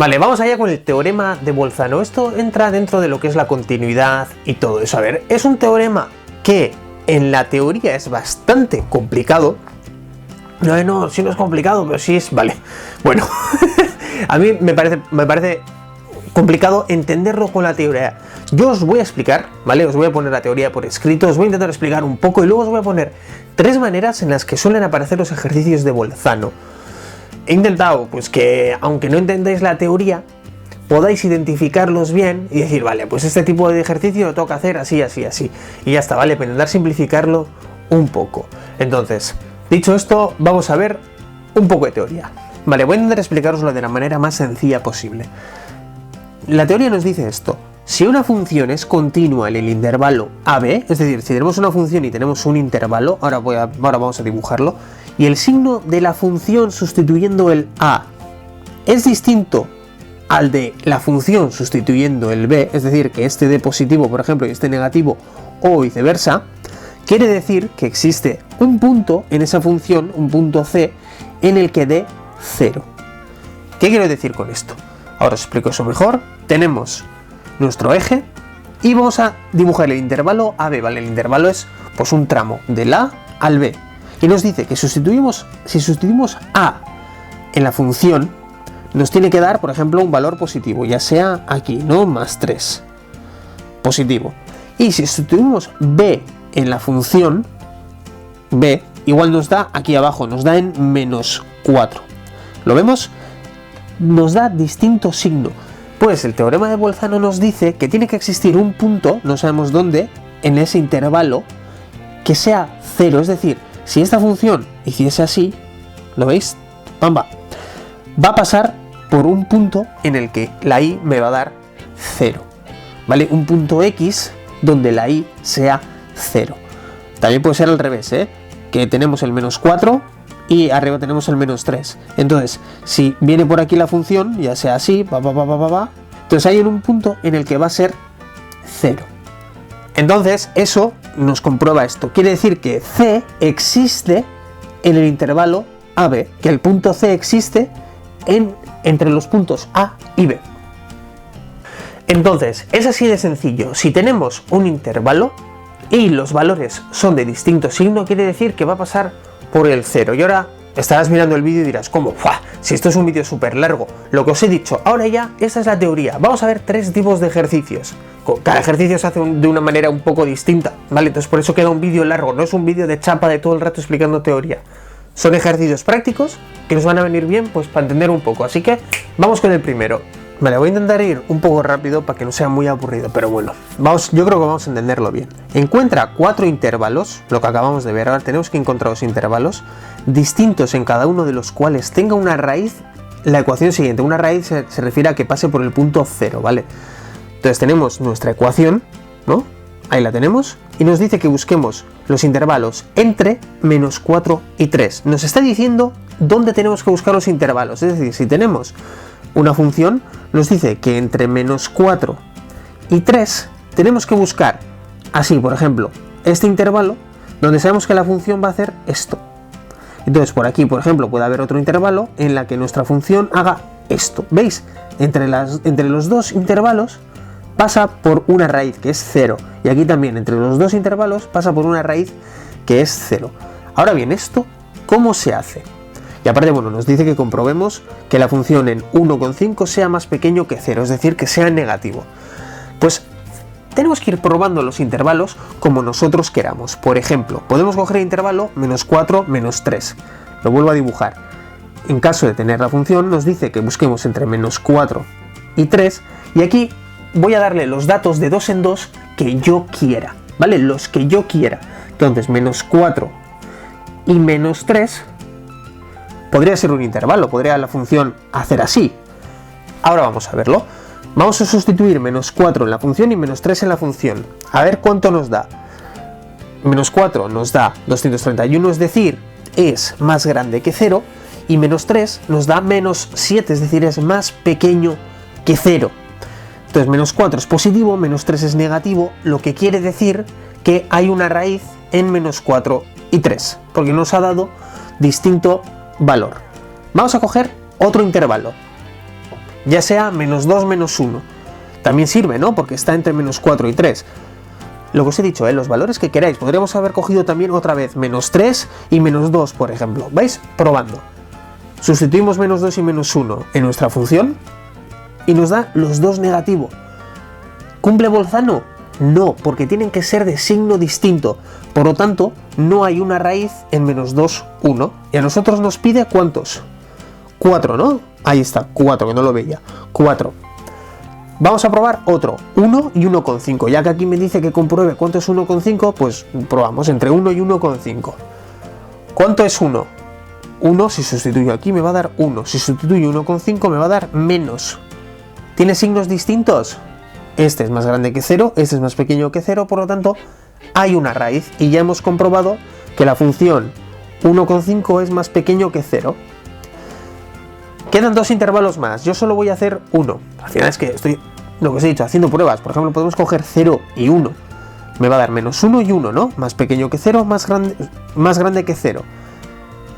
Vale, vamos allá con el teorema de Bolzano. Esto entra dentro de lo que es la continuidad y todo eso. A ver, es un teorema que en la teoría es bastante complicado. No, si no es complicado, pero sí es... Vale, bueno, a mí me parece complicado entenderlo con la teoría. Yo os voy a explicar, ¿vale? Os voy a poner la teoría por escrito, os voy a intentar explicar un poco y luego os voy a poner 3 maneras en las que suelen aparecer los ejercicios de Bolzano. He intentado, pues, que aunque no entendáis la teoría, podáis identificarlos bien y decir, vale, pues este tipo de ejercicio lo tengo que hacer así, así, así. Y ya está, ¿vale? Para intentar simplificarlo un poco. Entonces, dicho esto, vamos a ver un poco de teoría. Vale, voy a intentar explicaroslo de la manera más sencilla posible. La teoría nos dice esto. Si una función es continua en el intervalo AB, es decir, si tenemos una función y tenemos un intervalo, ahora vamos a dibujarlo, y el signo de la función sustituyendo el A es distinto al de la función sustituyendo el B, es decir, que este dé positivo, por ejemplo, y este negativo, o viceversa, quiere decir que existe un punto en esa función, un punto C, en el que dé 0. ¿Qué quiero decir con esto? Ahora os explico eso mejor. Tenemos nuestro eje y vamos a dibujar el intervalo AB, ¿vale? El intervalo es pues un tramo del A al B. Y nos dice que si sustituimos A en la función, nos tiene que dar, por ejemplo, un valor positivo, ya sea aquí, ¿no? Más 3. Positivo. Y si sustituimos B en la función, B, igual nos da aquí abajo, nos da en menos 4. ¿Lo vemos? Nos da distinto signo. Pues el teorema de Bolzano nos dice que tiene que existir un punto, no sabemos dónde, en ese intervalo, que sea 0, es decir, si esta función hiciese así, ¿lo veis? ¡Pamba! Va a pasar por un punto en el que la i me va a dar 0, ¿vale? Un punto x donde la i sea 0. También puede ser al revés, que tenemos el menos 4 y arriba tenemos el menos 3. Entonces, si viene por aquí la función, ya sea así, entonces hay un punto en el que va a ser 0. Entonces, eso nos comprueba esto. Quiere decir que C existe en el intervalo AB, que el punto C existe entre los puntos A y B. Entonces, es así de sencillo. Si tenemos un intervalo y los valores son de distinto signo, quiere decir que va a pasar por el 0. Y ahora estarás mirando el vídeo y dirás, ¿cómo? ¡Fua! Si esto es un vídeo súper largo. Lo que os he dicho, ahora ya, esta es la teoría. Vamos a ver 3 tipos de ejercicios. Cada ejercicio se hace de una manera un poco distinta, ¿vale? Entonces por eso queda un vídeo largo, no es un vídeo de chapa de todo el rato explicando teoría. Son ejercicios prácticos que nos van a venir bien, pues, para entender un poco. Así que vamos con el primero. Vale, voy a intentar ir un poco rápido para que no sea muy aburrido, pero bueno, yo creo que vamos a entenderlo bien. Encuentra 4 intervalos, lo que acabamos de ver. Ahora tenemos que encontrar los intervalos distintos en cada uno de los cuales tenga una raíz. La ecuación siguiente, una raíz se refiere a que pase por el punto 0, ¿vale? Entonces tenemos nuestra ecuación, ¿no? Ahí la tenemos, y nos dice que busquemos los intervalos entre menos 4 y 3. Nos está diciendo dónde tenemos que buscar los intervalos, es decir, si tenemos una función, nos dice que entre menos 4 y 3 tenemos que buscar, así, por ejemplo, este intervalo, donde sabemos que la función va a hacer esto. Entonces por aquí, por ejemplo, puede haber otro intervalo en la que nuestra función haga esto. ¿Veis? Entre los dos intervalos pasa por una raíz que es 0, y aquí también entre los dos intervalos pasa por una raíz que es 0. Ahora bien, ¿esto cómo se hace? Y aparte, bueno, nos dice que comprobemos que la función en 1,5 sea más pequeño que 0, es decir, que sea negativo. Pues tenemos que ir probando los intervalos como nosotros queramos. Por ejemplo, podemos coger el intervalo menos 4, menos 3. Lo vuelvo a dibujar. En caso de tener la función, nos dice que busquemos entre menos 4 y 3, y aquí voy a darle los datos de 2 en 2 que yo quiera, ¿vale? Los que yo quiera. Entonces, menos 4 y menos 3 podría ser un intervalo, podría la función hacer así. Ahora vamos a verlo. Vamos a sustituir menos 4 en la función y menos 3 en la función. A ver cuánto nos da. Menos 4 nos da 231, es decir, es más grande que 0, y menos 3 nos da menos 7, es decir, es más pequeño que 0. Entonces menos 4 es positivo, menos 3 es negativo, lo que quiere decir que hay una raíz en menos 4 y 3, porque nos ha dado distinto valor. Vamos a coger otro intervalo. ya sea menos 2, menos 1. También sirve, ¿no? Porque está entre menos 4 y 3. Lo que os he dicho, los valores que queráis. Podríamos haber cogido también otra vez menos 3 y menos 2, por ejemplo. ¿Vais? Probando. Sustituimos menos 2 y menos 1 en nuestra función y nos da los dos negativo. ¿Cumple Bolzano? No, porque tienen que ser de signo distinto. Por lo tanto, no hay una raíz en menos 2, 1. Y a nosotros nos pide ¿cuántos? 4, ¿no? Ahí está, 4, que no lo veía. 4. Vamos a probar otro, 1 y 1,5. Ya que aquí me dice que compruebe cuánto es 1,5, pues probamos entre 1 y 1,5. ¿Cuánto es 1? 1, si sustituyo aquí me va a dar 1. Si sustituyo 1,5 me va a dar menos. ¿Tiene signos distintos? Este es más grande que 0, este es más pequeño que 0, por lo tanto hay una raíz y ya hemos comprobado que la función 1,5 es más pequeño que 0. Quedan dos intervalos más, yo solo voy a hacer uno. Al final es que estoy, lo que os he dicho, haciendo pruebas. Por ejemplo, podemos coger 0 y 1. Me va a dar menos 1 y 1, ¿no? Más pequeño que 0, más grande que 0.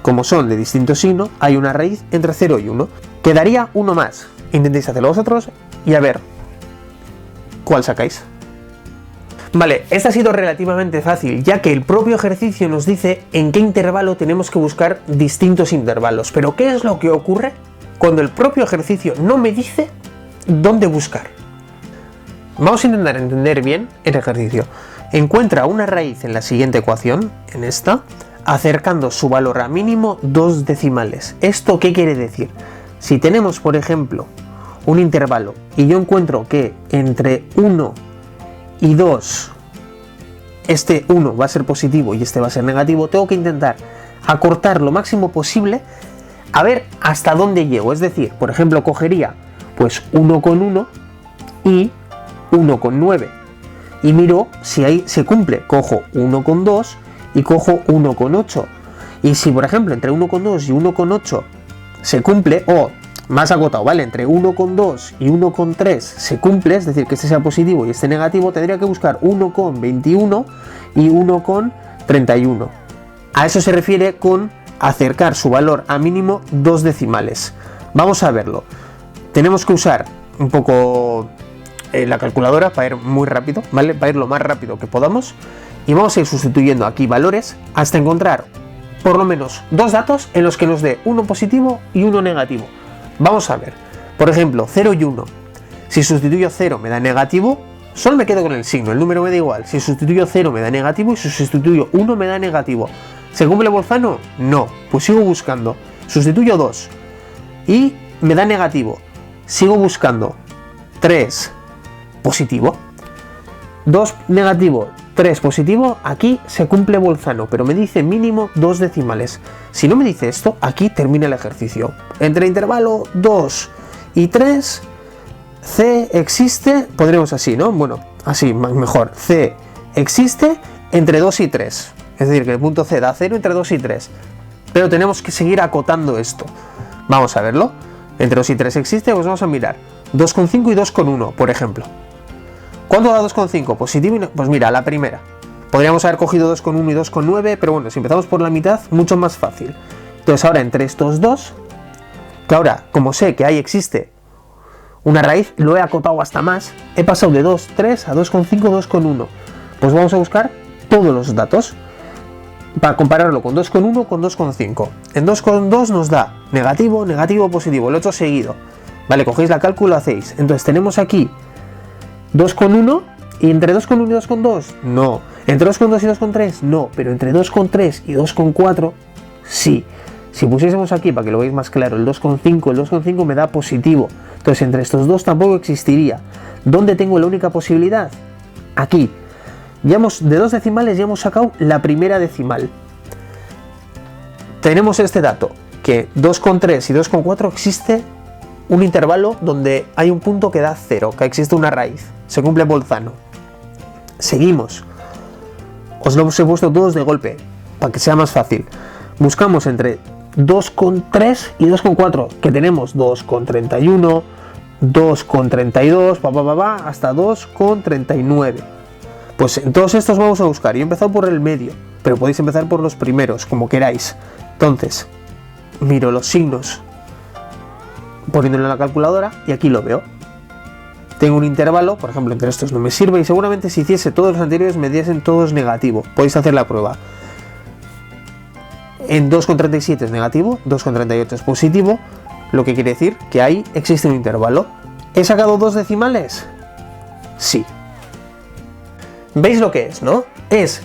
Como son de distinto signo, hay una raíz entre 0 y 1. Quedaría uno más. Intentéis hacerlo vosotros y a ver cuál sacáis. Vale, esta ha sido relativamente fácil, ya que el propio ejercicio nos dice en qué intervalo tenemos que buscar distintos intervalos. Pero ¿qué es lo que ocurre cuando el propio ejercicio no me dice dónde buscar? Vamos a intentar entender bien el ejercicio. Encuentra una raíz en la siguiente ecuación, en esta, acercando su valor a mínimo 2 decimales. ¿Esto qué quiere decir? Si tenemos, por ejemplo, un intervalo y yo encuentro que entre 1 y 2 este 1 va a ser positivo y este va a ser negativo, tengo que intentar acortar lo máximo posible a ver hasta dónde llego. Es decir, por ejemplo, cogería pues 1,1 y 1,9 y miro si ahí se cumple. Cojo 1,2 y cojo 1,8, y si por ejemplo entre 1,2 y 1,8 se cumple, o más agotado, ¿vale? Entre 1,2 y 1,3 se cumple, es decir, que este sea positivo y este negativo, tendría que buscar 1,21 y 1,31. A eso se refiere con acercar su valor a mínimo 2 decimales. Vamos a verlo. Tenemos que usar un poco la calculadora para ir muy rápido, ¿vale? Para ir lo más rápido que podamos. Y vamos a ir sustituyendo aquí valores hasta encontrar por lo menos dos datos en los que nos dé uno positivo y uno negativo. Vamos a ver, por ejemplo, 0 y 1. Si sustituyo 0 me da negativo, solo me quedo con el signo, el número me da igual. Si sustituyo 0 me da negativo y si sustituyo 1 me da negativo. ¿Se cumple Bolzano? No, pues sigo buscando. Sustituyo 2 y me da negativo. Sigo buscando 3 positivo, 2 negativo, 3 positivo, aquí se cumple Bolzano, pero me dice mínimo 2 decimales. Si no me dice esto, aquí termina el ejercicio. Entre intervalo 2 y 3, C existe, podremos así, ¿no? Bueno, así, mejor. C existe entre 2 y 3. Es decir, que el punto C da 0 entre 2 y 3. Pero tenemos que seguir acotando esto. Vamos a verlo. Entre 2 y 3 existe, pues vamos a mirar. 2,5 y 2,1, por ejemplo. ¿Cuánto da 2,5? Positivo y no... Pues mira, la primera. Podríamos haber cogido 2,1 y 2,9, pero bueno, si empezamos por la mitad, mucho más fácil. Entonces ahora entre estos dos, que ahora, como sé que ahí existe una raíz, lo he acotado hasta más, he pasado de 2,3 a 2,5, 2,1. Pues vamos a buscar todos los datos para compararlo con 2,1 con 2,5. En 2,2 nos da negativo, negativo, positivo, el 8 seguido. Vale, cogéis la cálculo, hacéis. Entonces tenemos aquí 2,1 y entre 2,1 y 2,2 no, entre 2,2 y 2,3 no, pero entre 2,3 y 2,4 sí. Si pusiésemos aquí, para que lo veáis más claro, el 2,5 me da positivo, entonces entre estos dos tampoco existiría. ¿Dónde tengo la única posibilidad? Aquí. Ya hemos, de 2 decimales ya hemos sacado la primera decimal. Tenemos este dato, que 2,3 y 2,4 existe un intervalo donde hay un punto que da 0, que existe una raíz. Se cumple Bolzano. Seguimos. Os lo he puesto todos de golpe, para que sea más fácil. Buscamos entre 2,3 y 2,4, que tenemos 2,31, 2,32, hasta 2,39. Pues en todos estos vamos a buscar. Yo he empezado por el medio, pero podéis empezar por los primeros, como queráis. Entonces, miro los signos poniéndolo en la calculadora y aquí lo veo. Tengo un intervalo, por ejemplo, entre estos no me sirve y seguramente si hiciese todos los anteriores me diesen todos negativo. Podéis hacer la prueba. En 2,37 es negativo, 2,38 es positivo, lo que quiere decir que ahí existe un intervalo. ¿He sacado dos decimales? Sí. ¿Veis lo que es, no? Es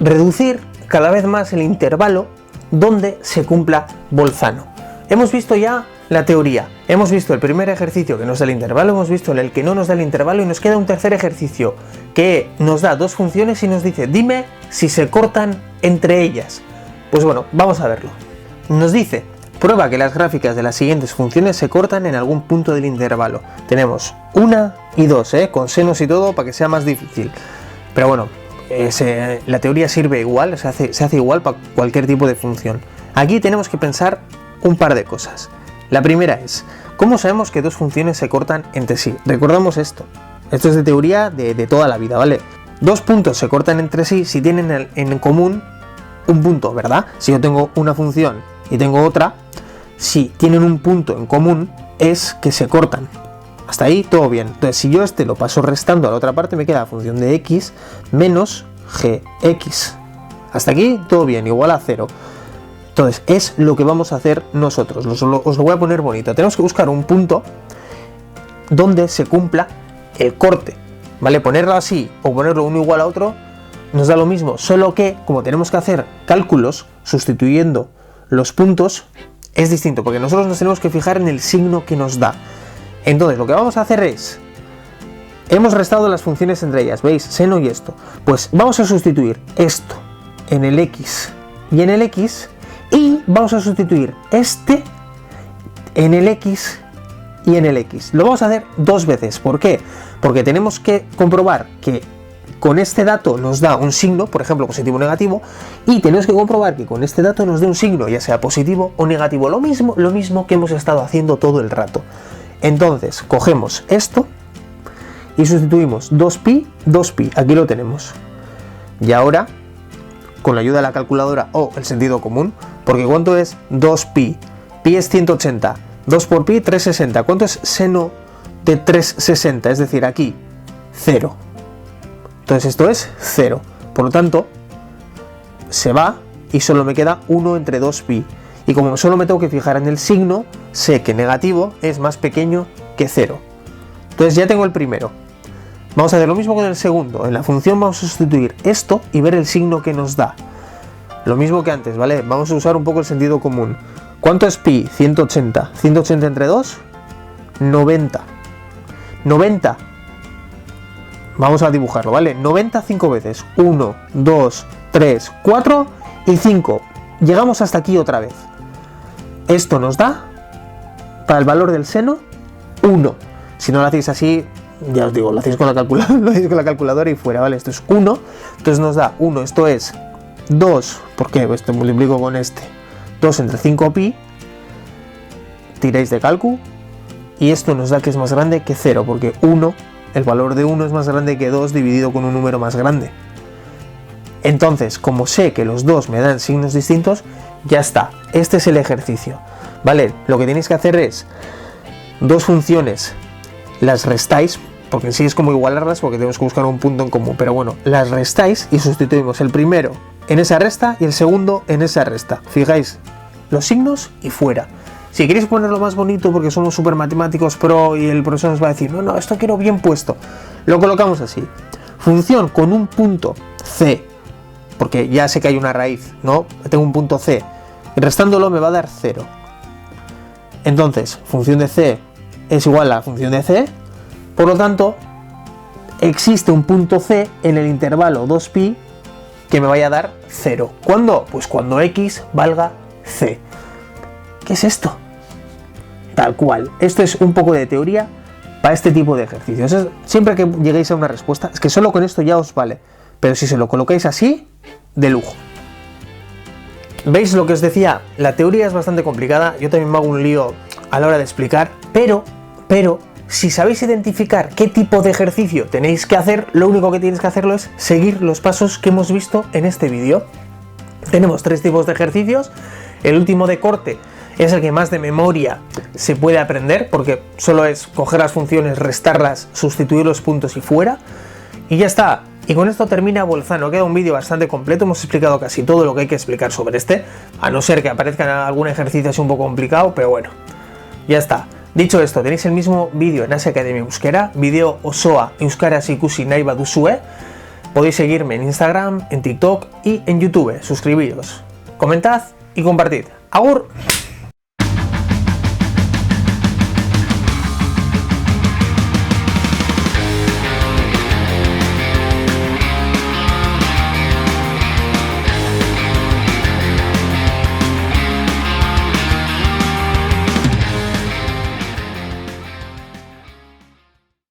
reducir cada vez más el intervalo donde se cumpla Bolzano. Hemos visto ya la teoría, hemos visto el primer ejercicio que nos da el intervalo, hemos visto el que no nos da el intervalo y nos queda un tercer ejercicio que nos da dos funciones y nos dice, dime si se cortan entre ellas. Pues bueno, vamos a verlo. Nos dice, prueba que las gráficas de las siguientes funciones se cortan en algún punto del intervalo. Tenemos 1 y 2, con senos y todo para que sea más difícil. Pero bueno, la teoría sirve igual, se hace igual para cualquier tipo de función. Aquí tenemos que pensar un par de cosas. La primera es, ¿cómo sabemos que dos funciones se cortan entre sí? Recordamos esto es de teoría de toda la vida, ¿vale? Dos puntos se cortan entre sí si tienen en común un punto, ¿verdad? Si yo tengo una función y tengo otra, si tienen un punto en común es que se cortan. Hasta ahí todo bien. Entonces si yo lo paso restando a la otra parte me queda la función de x menos gx. Hasta aquí todo bien, igual a 0. Entonces es lo que vamos a hacer nosotros. Os lo voy a poner bonito. Tenemos que buscar un punto donde se cumpla el corte, ¿vale? Ponerlo así o ponerlo uno igual a otro nos da lo mismo, solo que como tenemos que hacer cálculos sustituyendo los puntos es distinto, porque nosotros nos tenemos que fijar en el signo que nos da. Entonces lo que vamos a hacer es, hemos restado las funciones entre ellas, ¿veis? Seno y esto. Pues vamos a sustituir esto en el x y en el x, y vamos a sustituir este en el x y en el x. Lo vamos a hacer dos veces. ¿Por qué? Porque tenemos que comprobar que con este dato nos da un signo, por ejemplo positivo o negativo, y tenemos que comprobar que con este dato nos dé un signo, ya sea positivo o negativo, lo mismo que hemos estado haciendo todo el rato. Entonces cogemos esto y sustituimos 2pi, 2pi, aquí lo tenemos. Y ahora, con la ayuda de la calculadora o el sentido común, porque ¿cuánto es 2pi? Pi es 180, 2 por pi 360, ¿cuánto es seno de 360? Es decir, aquí 0. Entonces esto es 0, por lo tanto se va y solo me queda 1 entre 2pi. Y como solo me tengo que fijar en el signo, sé que negativo es más pequeño que 0. Entonces ya tengo el primero. Vamos a hacer lo mismo con el segundo. En la función vamos a sustituir esto y ver el signo que nos da. Lo mismo que antes, ¿vale? Vamos a usar un poco el sentido común. ¿Cuánto es pi? 180. 180 entre 2, 90. 90. Vamos a dibujarlo, ¿vale? 90 5 veces. 1, 2, 3, 4 y 5. Llegamos hasta aquí otra vez. Esto nos da, para el valor del seno, 1. Si no lo hacéis así, ya os digo, lo hacéis con la calculadora y fuera, ¿vale? Esto es 1, entonces nos da 1, esto es 2, ¿por qué? Pues esto multiplico con este, 2 entre 5pi, tiráis de cálculo, y esto nos da que es más grande que 0, porque 1, el valor de 1 es más grande que 2 dividido con un número más grande. Entonces, como sé que los dos me dan signos distintos, ya está, este es el ejercicio, ¿vale? Lo que tenéis que hacer es, dos funciones, las restáis, porque en sí es como igualarlas porque tenemos que buscar un punto en común, pero bueno, las restáis y sustituimos el primero en esa resta y el segundo en esa resta. Fijáis los signos y fuera. Si queréis ponerlo más bonito porque somos súper matemáticos pro y el profesor nos va a decir, no, esto quiero bien puesto, lo colocamos así. Función con un punto C, porque ya sé que hay una raíz, ¿no? Tengo un punto C, y restándolo me va a dar 0. Entonces, función de C es igual a la función de C, por lo tanto, existe un punto C en el intervalo 2pi que me vaya a dar 0. ¿Cuándo? Pues cuando x valga C. ¿Qué es esto? Tal cual. Esto es un poco de teoría para este tipo de ejercicios. Siempre que lleguéis a una respuesta, es que solo con esto ya os vale. Pero si se lo colocáis así, de lujo. ¿Veis lo que os decía? La teoría es bastante complicada. Yo también me hago un lío a la hora de explicar. Pero, si sabéis identificar qué tipo de ejercicio tenéis que hacer, lo único que tenéis que hacerlo es seguir los pasos que hemos visto en este vídeo. Tenemos 3 tipos de ejercicios. El último de corte es el que más de memoria se puede aprender, porque solo es coger las funciones, restarlas, sustituir los puntos y fuera, y ya está. Y con esto termina Bolzano. Queda un vídeo bastante completo, hemos explicado casi todo lo que hay que explicar sobre este, a no ser que aparezca algún ejercicio así un poco complicado, pero bueno, ya está. Dicho esto, tenéis el mismo vídeo en Ase Academia Euskera, vídeo osoa euskaraz ikusi nahi baduzue. Podéis seguirme en Instagram, en TikTok y en YouTube. Suscribiros, comentad y compartid. ¡Agur!